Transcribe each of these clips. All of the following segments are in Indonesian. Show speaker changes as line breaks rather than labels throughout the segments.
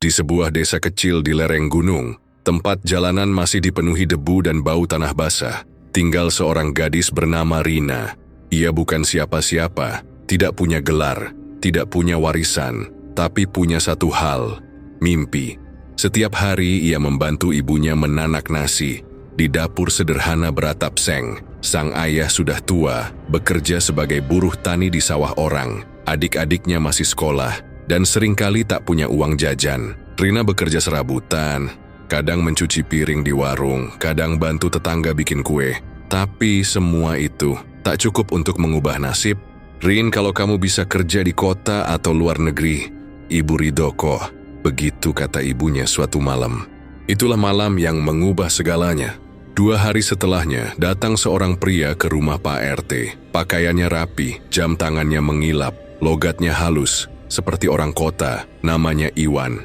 Di sebuah desa kecil di lereng gunung, tempat jalanan masih dipenuhi debu dan bau tanah basah, tinggal seorang gadis bernama Rina. Ia bukan siapa-siapa, tidak punya gelar, tidak punya warisan, tapi punya satu hal, mimpi. Setiap hari ia membantu ibunya menanak nasi. Di dapur sederhana beratap seng, sang ayah sudah tua, bekerja sebagai buruh tani di sawah orang. Adik-adiknya masih sekolah, dan seringkali tak punya uang jajan. Rina bekerja serabutan, kadang mencuci piring di warung, kadang bantu tetangga bikin kue. Tapi semua itu tak cukup untuk mengubah nasib. Rin, kalau kamu bisa kerja di kota atau luar negeri, Ibu ridho kok. Begitu kata ibunya suatu malam. Itulah malam yang mengubah segalanya. 2 hari setelahnya, datang seorang pria ke rumah Pak RT. Pakaiannya rapi, jam tangannya mengilap, logatnya halus, seperti orang kota, namanya Iwan.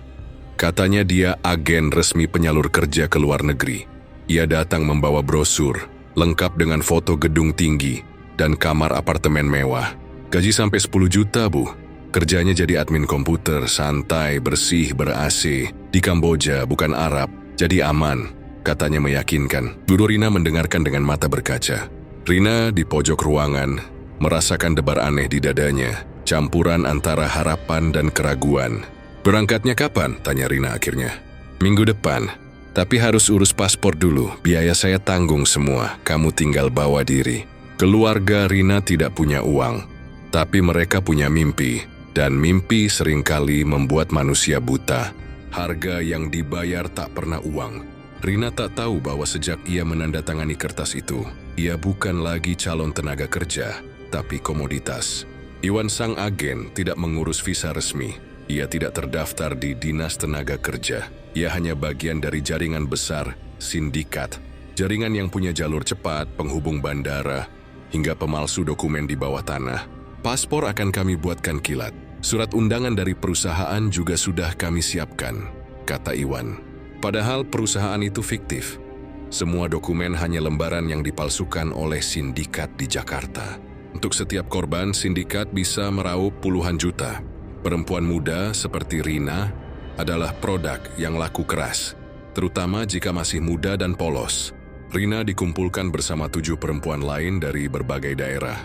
Katanya dia agen resmi penyalur kerja ke luar negeri. Ia datang membawa brosur, lengkap dengan foto gedung tinggi, dan kamar apartemen mewah. Gaji sampai 10 juta, Bu. Kerjanya jadi admin komputer, santai, bersih, ber-AC. Di Kamboja, bukan Arab, jadi aman. Katanya meyakinkan. Guru Rina mendengarkan dengan mata berkaca. Rina di pojok ruangan, merasakan debar aneh di dadanya, campuran antara harapan dan keraguan. Berangkatnya kapan? Tanya Rina akhirnya. Minggu depan. Tapi harus urus paspor dulu, biaya saya tanggung semua, kamu tinggal bawa diri. Keluarga Rina tidak punya uang, tapi mereka punya mimpi, dan mimpi seringkali membuat manusia buta. Harga yang dibayar tak pernah uang. Rina tak tahu bahwa sejak ia menandatangani kertas itu, ia bukan lagi calon tenaga kerja, tapi komoditas. Iwan sang agen tidak mengurus visa resmi. Ia tidak terdaftar di Dinas Tenaga Kerja. Ia hanya bagian dari jaringan besar, sindikat. Jaringan yang punya jalur cepat, penghubung bandara, hingga pemalsu dokumen di bawah tanah. Paspor akan kami buatkan kilat. Surat undangan dari perusahaan juga sudah kami siapkan, kata Iwan. Padahal perusahaan itu fiktif. Semua dokumen hanya lembaran yang dipalsukan oleh sindikat di Jakarta. Untuk setiap korban, sindikat bisa meraup puluhan juta. Perempuan muda seperti Rina adalah produk yang laku keras, terutama jika masih muda dan polos. Rina dikumpulkan bersama 7 perempuan lain dari berbagai daerah.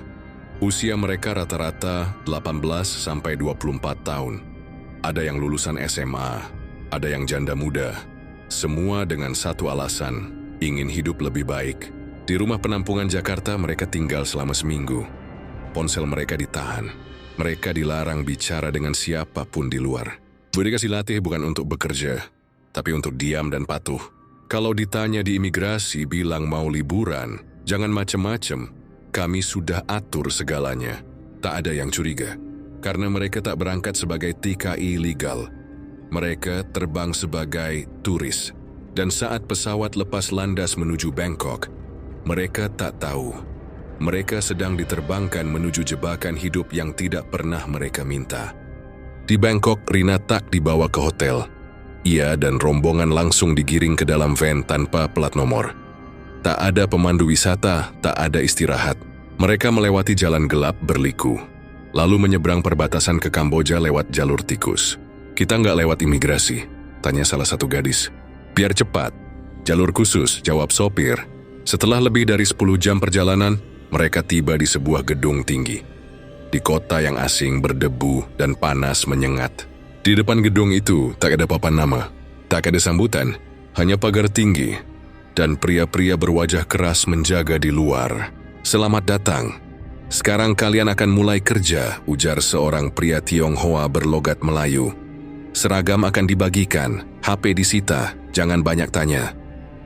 Usia mereka rata-rata 18 sampai 24 tahun. Ada yang lulusan SMA, ada yang janda muda. Semua dengan satu alasan, ingin hidup lebih baik. Di rumah penampungan Jakarta mereka tinggal selama seminggu. Ponsel mereka ditahan. Mereka dilarang bicara dengan siapapun di luar. Dikasih latih bukan untuk bekerja, tapi untuk diam dan patuh. Kalau ditanya di imigrasi bilang mau liburan, jangan macem-macem. Kami sudah atur segalanya. Tak ada yang curiga. Karena mereka tak berangkat sebagai TKI legal. Mereka terbang sebagai turis. Dan saat pesawat lepas landas menuju Bangkok, mereka tak tahu. Mereka sedang diterbangkan menuju jebakan hidup yang tidak pernah mereka minta. Di Bangkok, Rina tak dibawa ke hotel. Ia dan rombongan langsung digiring ke dalam van tanpa plat nomor. Tak ada pemandu wisata, tak ada istirahat. Mereka melewati jalan gelap berliku, lalu menyeberang perbatasan ke Kamboja lewat jalur tikus. Kita nggak lewat imigrasi, tanya salah satu gadis. Biar cepat. Jalur khusus, jawab sopir. Setelah lebih dari 10 jam perjalanan, mereka tiba di sebuah gedung tinggi. Di kota yang asing berdebu dan panas menyengat. Di depan gedung itu tak ada papan nama, tak ada sambutan, hanya pagar tinggi. Dan pria-pria berwajah keras menjaga di luar. Selamat datang. Sekarang kalian akan mulai kerja, ujar seorang pria Tionghoa berlogat Melayu. Seragam akan dibagikan, HP disita, jangan banyak tanya.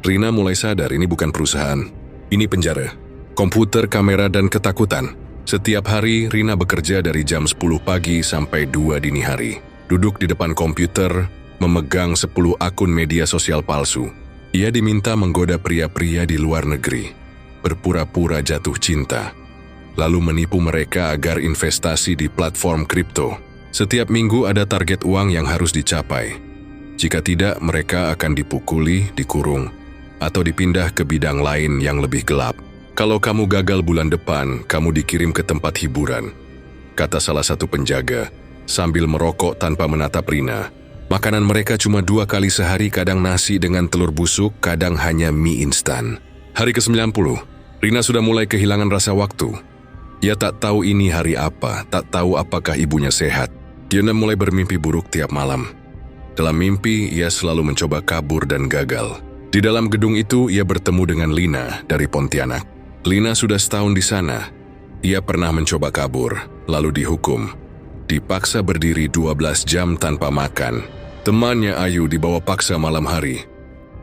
Rina mulai sadar ini bukan perusahaan, ini penjara. Komputer, kamera, dan ketakutan. Setiap hari Rina bekerja dari jam 10 pagi sampai 2 dini hari. Duduk di depan komputer, memegang 10 akun media sosial palsu. Ia diminta menggoda pria-pria di luar negeri, berpura-pura jatuh cinta, lalu menipu mereka agar investasi di platform kripto. Setiap minggu ada target uang yang harus dicapai. Jika tidak, mereka akan dipukuli, dikurung, atau dipindah ke bidang lain yang lebih gelap. Kalau kamu gagal bulan depan, kamu dikirim ke tempat hiburan, kata salah satu penjaga, sambil merokok tanpa menatap Rina. Makanan mereka cuma 2 kali sehari, kadang nasi dengan telur busuk, kadang hanya mie instan. Hari ke-90, Rina sudah mulai kehilangan rasa waktu. Ia tak tahu ini hari apa, tak tahu apakah ibunya sehat. Dia mulai bermimpi buruk tiap malam. Dalam mimpi, ia selalu mencoba kabur dan gagal. Di dalam gedung itu, ia bertemu dengan Lina dari Pontianak. Lina sudah setahun di sana. Ia pernah mencoba kabur, lalu dihukum. Dipaksa berdiri 12 jam tanpa makan. Temannya Ayu dibawa paksa malam hari.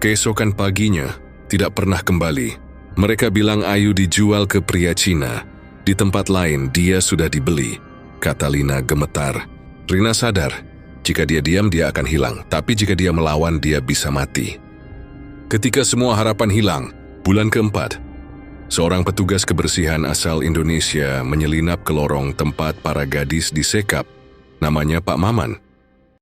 Keesokan paginya, tidak pernah kembali. Mereka bilang Ayu dijual ke pria Cina. Di tempat lain, dia sudah dibeli. Kata Lina gemetar. Rina sadar, jika dia diam, dia akan hilang. Tapi jika dia melawan, dia bisa mati. Ketika semua harapan hilang, bulan keempat, seorang petugas kebersihan asal Indonesia menyelinap ke lorong tempat para gadis disekap. Namanya Pak Maman.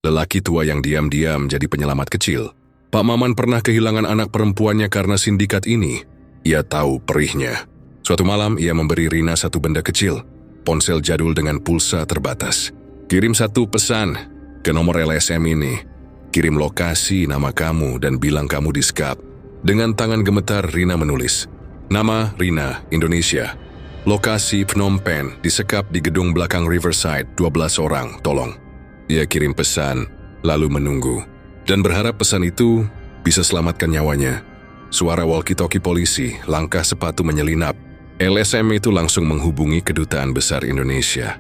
Lelaki tua yang diam-diam jadi penyelamat kecil. Pak Maman pernah kehilangan anak perempuannya karena sindikat ini. Ia tahu perihnya. Suatu malam, ia memberi Rina satu benda kecil, ponsel jadul dengan pulsa terbatas. Kirim satu pesan ke nomor LSM ini. Kirim lokasi nama kamu dan bilang kamu disekap. Dengan tangan gemetar, Rina menulis. Nama Rina, Indonesia. Lokasi Phnom Penh, disekap di gedung belakang Riverside, 12 orang, tolong. Ia kirim pesan, lalu menunggu. Dan berharap pesan itu bisa selamatkan nyawanya. Suara walkie-talkie polisi, langkah sepatu menyelinap. LSM itu langsung menghubungi Kedutaan Besar Indonesia.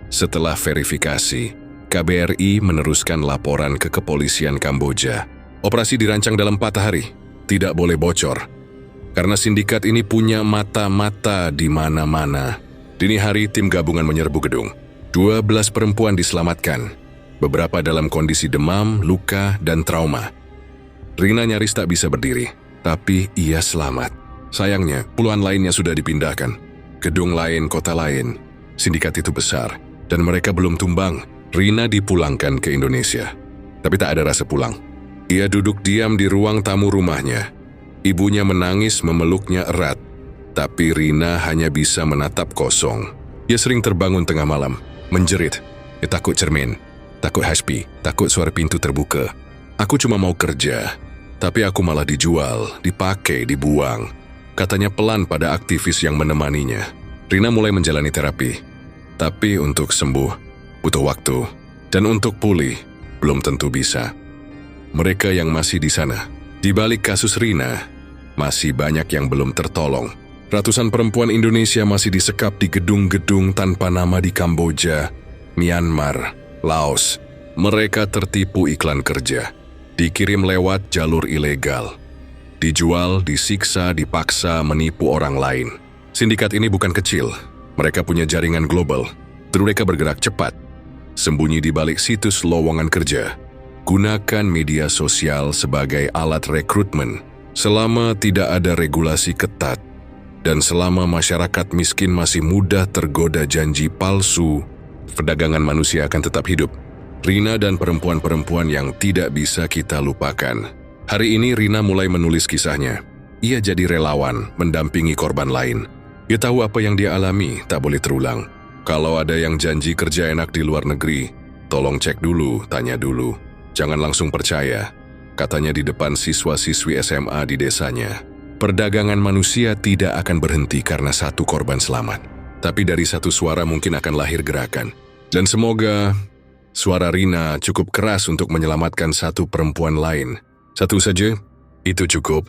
Setelah verifikasi, KBRI meneruskan laporan ke Kepolisian Kamboja. Operasi dirancang dalam 4 hari, tidak boleh bocor. Karena sindikat ini punya mata-mata di mana-mana. Dini hari, tim gabungan menyerbu gedung. 12 perempuan diselamatkan. Beberapa dalam kondisi demam, luka, dan trauma. Rina nyaris tak bisa berdiri, tapi ia selamat. Sayangnya, puluhan lainnya sudah dipindahkan. Gedung lain, kota lain. Sindikat itu besar, dan mereka belum tumbang. Rina dipulangkan ke Indonesia. Tapi tak ada rasa pulang. Ia duduk diam di ruang tamu rumahnya. Ibunya menangis memeluknya erat. Tapi Rina hanya bisa menatap kosong. Ia sering terbangun tengah malam, menjerit. Ia takut cermin, takut hasbi, takut suara pintu terbuka. Aku cuma mau kerja, tapi aku malah dijual, dipakai, dibuang. Katanya pelan pada aktivis yang menemaninya. Rina mulai menjalani terapi. Tapi untuk sembuh, butuh waktu. Dan untuk pulih, belum tentu bisa. Mereka yang masih di sana, di balik kasus Rina, masih banyak yang belum tertolong. Ratusan perempuan Indonesia masih disekap di gedung-gedung tanpa nama di Kamboja, Myanmar, Laos. Mereka tertipu iklan kerja, dikirim lewat jalur ilegal, dijual, disiksa, dipaksa, menipu orang lain. Sindikat ini bukan kecil, mereka punya jaringan global, dan mereka bergerak cepat. Sembunyi di balik situs lowongan kerja, gunakan media sosial sebagai alat rekrutmen. Selama tidak ada regulasi ketat, dan selama masyarakat miskin masih mudah tergoda janji palsu, perdagangan manusia akan tetap hidup. Rina dan perempuan-perempuan yang tidak bisa kita lupakan. Hari ini Rina mulai menulis kisahnya. Ia jadi relawan, mendampingi korban lain. Ia tahu apa yang dia alami tak boleh terulang. Kalau ada yang janji kerja enak di luar negeri, tolong cek dulu, tanya dulu. Jangan langsung percaya. Katanya di depan siswa-siswi SMA di desanya. Perdagangan manusia tidak akan berhenti karena satu korban selamat. Tapi dari satu suara mungkin akan lahir gerakan. Dan semoga suara Rina cukup keras untuk menyelamatkan satu perempuan lain. Satu saja, itu cukup.